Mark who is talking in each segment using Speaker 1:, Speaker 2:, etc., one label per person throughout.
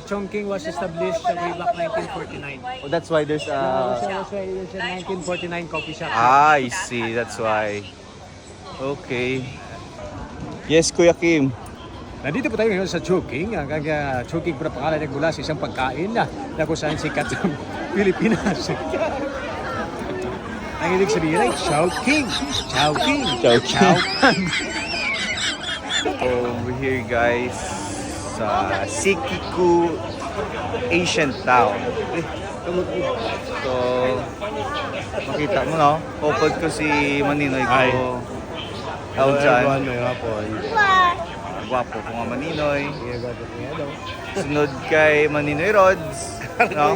Speaker 1: Chongqing was established way back 1949.
Speaker 2: Oh, that's why there's
Speaker 1: That's why there's a 1949 coffee shop.
Speaker 2: I see. That's why. Okay. Yes, Kuya Kim.
Speaker 1: Nandito po tayo ngayon sa Chongqing. Ang Chongqing po na pangalan ng mula sa isang pagkain na kung saan sikat sa Pilipinas. Ang ibig sabihin ay Chowking. Chowking.
Speaker 2: Chowking. Over here, guys, sa Sikiku Ancient Town. So, makita mo, no? Popod ko si Maninoy ko. Tao dyan. Gwapo ko nga Maninoy. Sunod kay Maninoy Rods. No?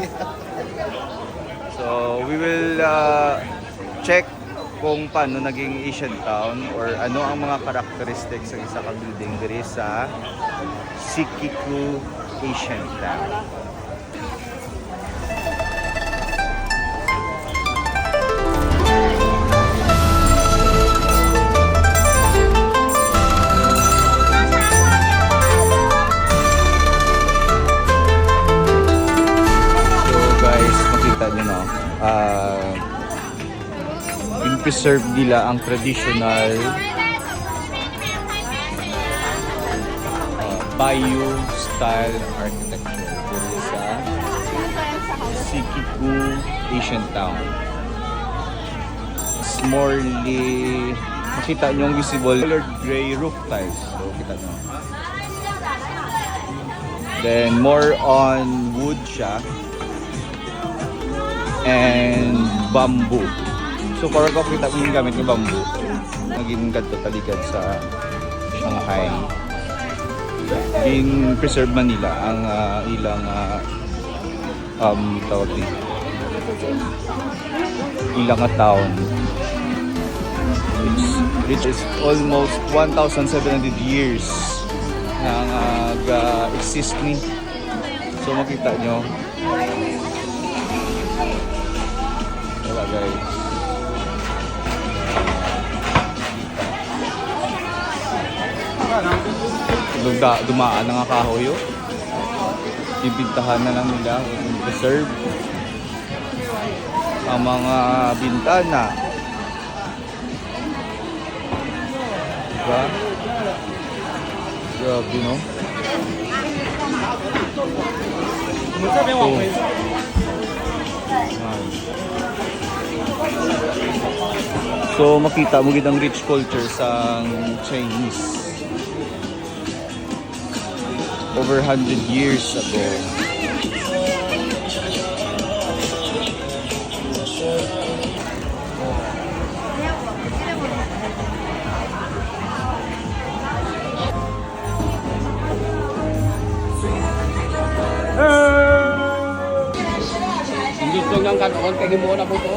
Speaker 2: So, we will check kung paano naging Asian Town or ano ang mga characteristics ng isa ka building diri sa Sikiku Asian Town. Preserve nila ang traditional Bayou style architecture dito sa Sikiku Asian Town. It's morely makita nyo yung visible colored gray roof tiles. So kita nyo. Then more on wood siya and bamboo. So para ko kita yung gamit ng bamboo, naging ganito taligad sa Shanghai. Being preserve Manila ang ilang tawag din. Ilang town. Which is almost 1,700 years na exist ni. So makita nyo. Wala guys. Dumaan na nga kahoy, ibintahan na lang nila, preserve ang mga bintana, diba? Grabe, no? So makita mo gid ang rich culture sa Chinese over 100 years ago.
Speaker 1: Gusto ng kanon kay himuon na po to.